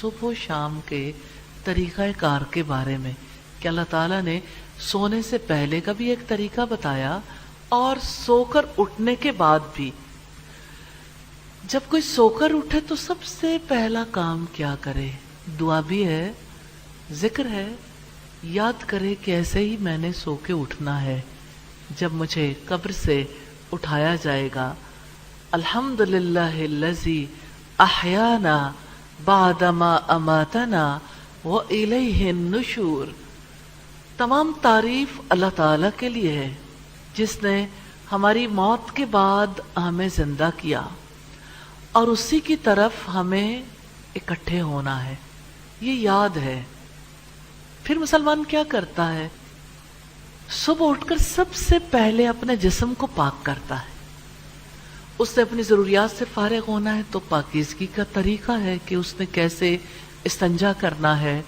صبح و شام کے طریقہ کار کے بارے میں کہ اللہ تعالیٰ نے سونے سے پہلے کا بھی ایک طریقہ بتایا اور سو کر اٹھنے کے بعد بھی. جب کوئی سو کر اٹھے تو سب سے پہلا کام کیا کرے؟ دعا بھی ہے، ذکر ہے، یاد کرے کہ ایسے ہی میں نے سو کے اٹھنا ہے. جب مجھے قبر سے اٹھایا جائے گا، الحمدللہ الذی احیانا بعدما اماتنا والیہ النشور. تمام تعریف اللہ تعالیٰ کے لیے ہے جس نے ہماری موت کے بعد ہمیں زندہ کیا اور اسی کی طرف ہمیں اکٹھے ہونا ہے. یہ یاد ہے. پھر مسلمان کیا کرتا ہے؟ صبح اٹھ کر سب سے پہلے اپنے جسم کو پاک کرتا ہے. اس نے اپنی ضروریات سے فارغ ہونا ہے تو پاکیزگی کا طریقہ ہے کہ اس نے کیسے استنجا کرنا ہے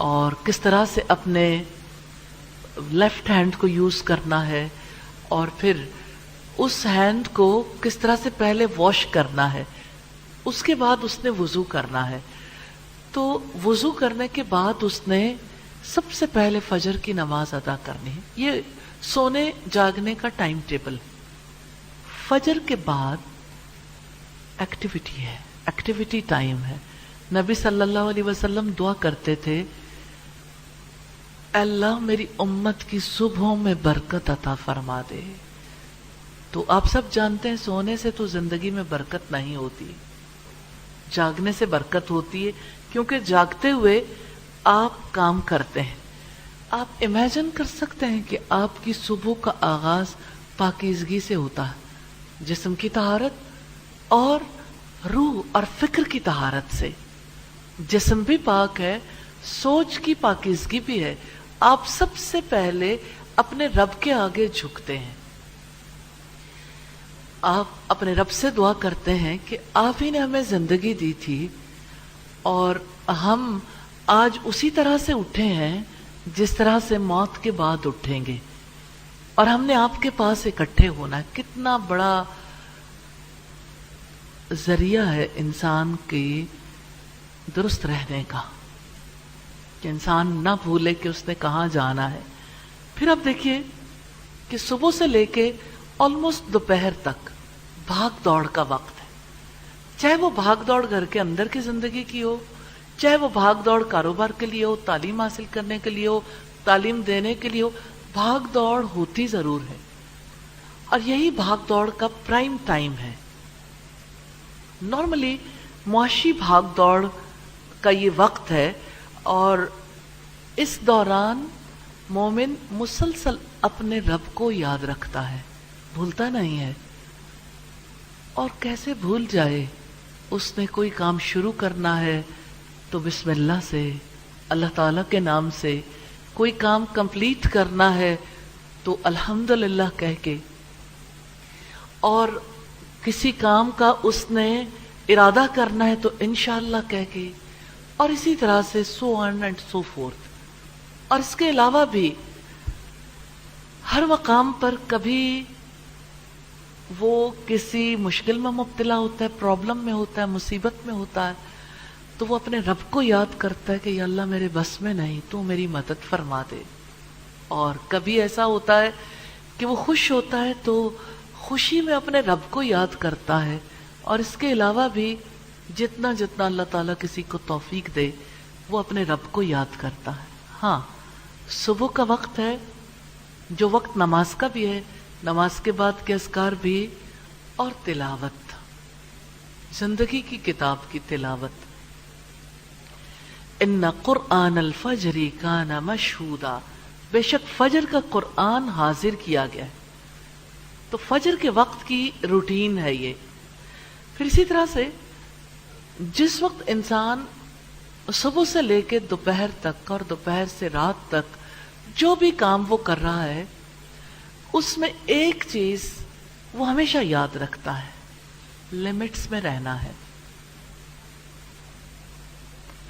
اور کس طرح سے اپنے لیفٹ ہینڈ کو یوز کرنا ہے اور پھر اس ہینڈ کو کس طرح سے پہلے واش کرنا ہے. اس کے بعد اس نے وضو کرنا ہے. تو وضو کرنے کے بعد اس نے سب سے پہلے فجر کی نماز ادا کرنی ہے. یہ سونے جاگنے کا ٹائم ٹیبل. فجر کے بعد ایکٹیویٹی ہے، ایکٹیویٹی ٹائم ہے. نبی صلی اللہ علیہ وسلم دعا کرتے تھے، اللہ میری امت کی صبحوں میں برکت عطا فرما دے. تو آپ سب جانتے ہیں سونے سے تو زندگی میں برکت نہیں ہوتی، جاگنے سے برکت ہوتی ہے کیونکہ جاگتے ہوئے آپ کام کرتے ہیں. آپ امیجن کر سکتے ہیں کہ آپ کی صبح کا آغاز پاکیزگی سے ہوتا ہے، جسم کی طہارت اور روح اور فکر کی طہارت سے. جسم بھی پاک ہے، سوچ کی پاکیزگی بھی ہے. آپ سب سے پہلے اپنے رب کے آگے جھکتے ہیں. آپ اپنے رب سے دعا کرتے ہیں کہ آپ ہی نے ہمیں زندگی دی تھی اور ہم آج اسی طرح سے اٹھے ہیں جس طرح سے موت کے بعد اٹھیں گے اور ہم نے آپ کے پاس اکٹھے ہونا ہے. کتنا بڑا ذریعہ ہے انسان کے درست رہنے کا کہ انسان نہ بھولے کہ اس نے کہاں جانا ہے. پھر اب دیکھیے کہ صبح سے لے کے آلموسٹ دوپہر تک بھاگ دوڑ کا وقت ہے. چاہے وہ بھاگ دوڑ گھر کے اندر کی زندگی کی ہو، چاہے وہ بھاگ دوڑ کاروبار کے لیے ہو، تعلیم حاصل کرنے کے لیے ہو، تعلیم دینے کے لیے ہو. بھاگ دوڑ ہوتی ضرور ہے اور یہی بھاگ دوڑ کا پرائم ٹائم ہے. نارملی معاشی بھاگ دوڑ کا یہ وقت ہے اور اس دوران مومن مسلسل اپنے رب کو یاد رکھتا ہے، بھولتا نہیں ہے. اور کیسے بھول جائے؟ اس نے کوئی کام شروع کرنا ہے تو بسم اللہ سے، اللہ تعالیٰ کے نام سے. کوئی کام کمپلیٹ کرنا ہے تو الحمدللہ کہہ کے، اور کسی کام کا اس نے ارادہ کرنا ہے تو انشاءاللہ کہہ کے، اور اسی طرح سے سو آن اینڈ سو فورتھ. اور اس کے علاوہ بھی ہر مقام پر کبھی وہ کسی مشکل میں مبتلا ہوتا ہے، پرابلم میں ہوتا ہے، مصیبت میں ہوتا ہے تو وہ اپنے رب کو یاد کرتا ہے کہ یا اللہ میرے بس میں نہیں، تو میری مدد فرما دے. اور کبھی ایسا ہوتا ہے کہ وہ خوش ہوتا ہے تو خوشی میں اپنے رب کو یاد کرتا ہے. اور اس کے علاوہ بھی جتنا جتنا اللہ تعالیٰ کسی کو توفیق دے وہ اپنے رب کو یاد کرتا ہے. ہاں، صبح کا وقت ہے جو وقت نماز کا بھی ہے، نماز کے بعد کے اذکار بھی، اور تلاوت، زندگی کی کتاب کی تلاوت. ان قرآن الفجر کان مشہودا، بے شک فجر کا قرآن حاضر کیا گیا ہے. تو فجر کے وقت کی روٹین ہے یہ. پھر اسی طرح سے جس وقت انسان صبح سے لے کے دوپہر تک اور دوپہر سے رات تک جو بھی کام وہ کر رہا ہے اس میں ایک چیز وہ ہمیشہ یاد رکھتا ہے، لمٹس میں رہنا ہے،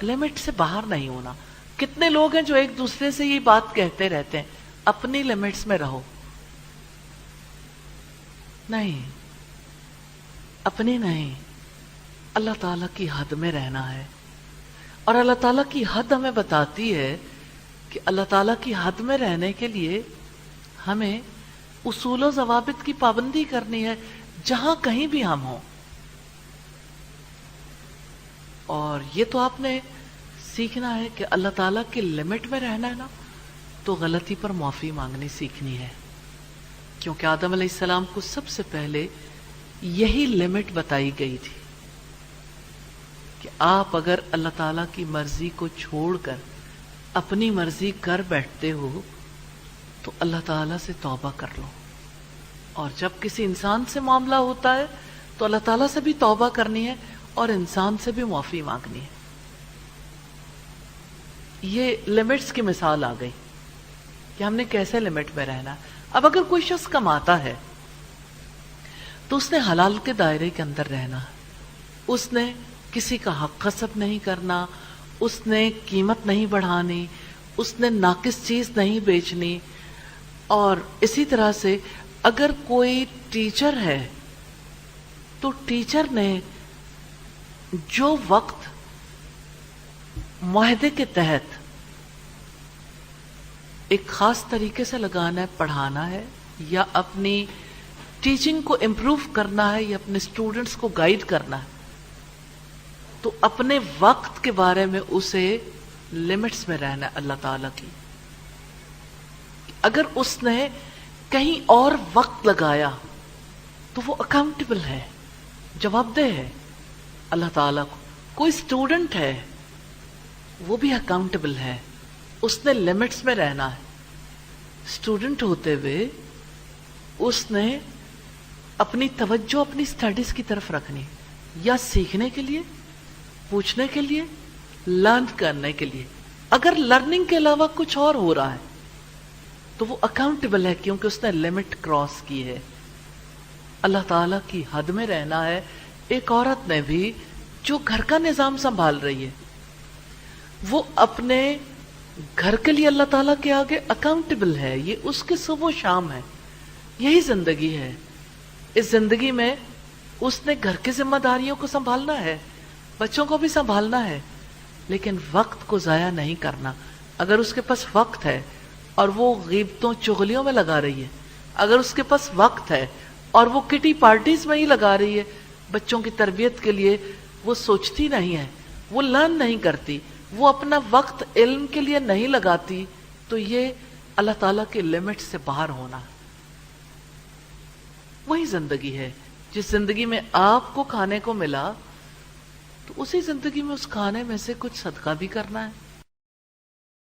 لمٹ سے باہر نہیں ہونا. کتنے لوگ ہیں جو ایک دوسرے سے یہ بات کہتے رہتے ہیں اپنی لمٹس میں رہو. نہیں، اپنی نہیں، اللہ تعالیٰ کی حد میں رہنا ہے. اور اللہ تعالیٰ کی حد ہمیں بتاتی ہے کہ اللہ تعالیٰ کی حد میں رہنے کے لیے ہمیں اصول و ضوابط کی پابندی کرنی ہے جہاں کہیں بھی ہم ہوں. اور یہ تو آپ نے سیکھنا ہے کہ اللہ تعالیٰ کی لمٹ میں رہنا ہے نا، تو غلطی پر معافی مانگنی سیکھنی ہے، کیونکہ آدم علیہ السلام کو سب سے پہلے یہی لمٹ بتائی گئی تھی کہ آپ اگر اللہ تعالیٰ کی مرضی کو چھوڑ کر اپنی مرضی کر بیٹھتے ہو تو اللہ تعالیٰ سے توبہ کر لو. اور جب کسی انسان سے معاملہ ہوتا ہے تو اللہ تعالیٰ سے بھی توبہ کرنی ہے اور انسان سے بھی معافی مانگنی ہے. یہ لمٹس کی مثال آ گئی کہ ہم نے کیسے لمٹ میں رہنا. اب اگر کوئی شخص کماتا ہے تو اس نے حلال کے دائرے کے اندر رہنا، اس نے کسی کا حق غصب نہیں کرنا، اس نے قیمت نہیں بڑھانی، اس نے ناقص چیز نہیں بیچنی. اور اسی طرح سے اگر کوئی ٹیچر ہے تو ٹیچر نے جو وقت معاہدے کے تحت ایک خاص طریقے سے لگانا ہے، پڑھانا ہے یا اپنی ٹیچنگ کو امپروو کرنا ہے یا اپنے اسٹوڈنٹس کو گائیڈ کرنا ہے، تو اپنے وقت کے بارے میں اسے لمٹس میں رہنا ہے اللہ تعالیٰ کی. اگر اس نے کہیں اور وقت لگایا تو وہ اکاؤنٹیبل ہے، جواب دہ ہے اللہ تعالیٰ کو. کوئی اسٹوڈنٹ ہے وہ بھی اکاؤنٹیبل ہے، اس نے لمٹس میں رہنا ہے. اسٹوڈنٹ ہوتے ہوئے اس نے اپنی توجہ اپنی اسٹڈیز کی طرف رکھنی، یا سیکھنے کے لیے، پوچھنے کے لیے، لرن کرنے کے لیے. اگر لرننگ کے علاوہ کچھ اور ہو رہا ہے تو وہ اکاؤنٹیبل ہے کیونکہ اس نے لمٹ کراس کی ہے. اللہ تعالیٰ کی حد میں رہنا ہے. ایک عورت نے بھی جو گھر کا نظام سنبھال رہی ہے وہ اپنے گھر کے لیے اللہ تعالیٰ کے آگے اکاؤنٹیبل ہے. یہ اس کے صبح و شام ہے، یہی زندگی ہے. اس زندگی میں اس نے گھر کی ذمہ داریوں کو سنبھالنا ہے، بچوں کو بھی سنبھالنا ہے، لیکن وقت کو ضائع نہیں کرنا. اگر اس کے پاس وقت ہے اور وہ غیبتوں چغلیوں میں لگا رہی ہے، اگر اس کے پاس وقت ہے اور وہ کٹی پارٹیز میں ہی لگا رہی ہے بچوں کی تربیت کے لیے، وہ سوچتی نہیں ہے، وہ لرن نہیں کرتی، وہ اپنا وقت علم کے لیے نہیں لگاتی، تو یہ اللہ تعالیٰ کے لمٹ سے باہر ہونا. وہی زندگی ہے جس زندگی میں آپ کو کھانے کو ملا تو اسی زندگی میں اس کھانے میں سے کچھ صدقہ بھی کرنا ہے.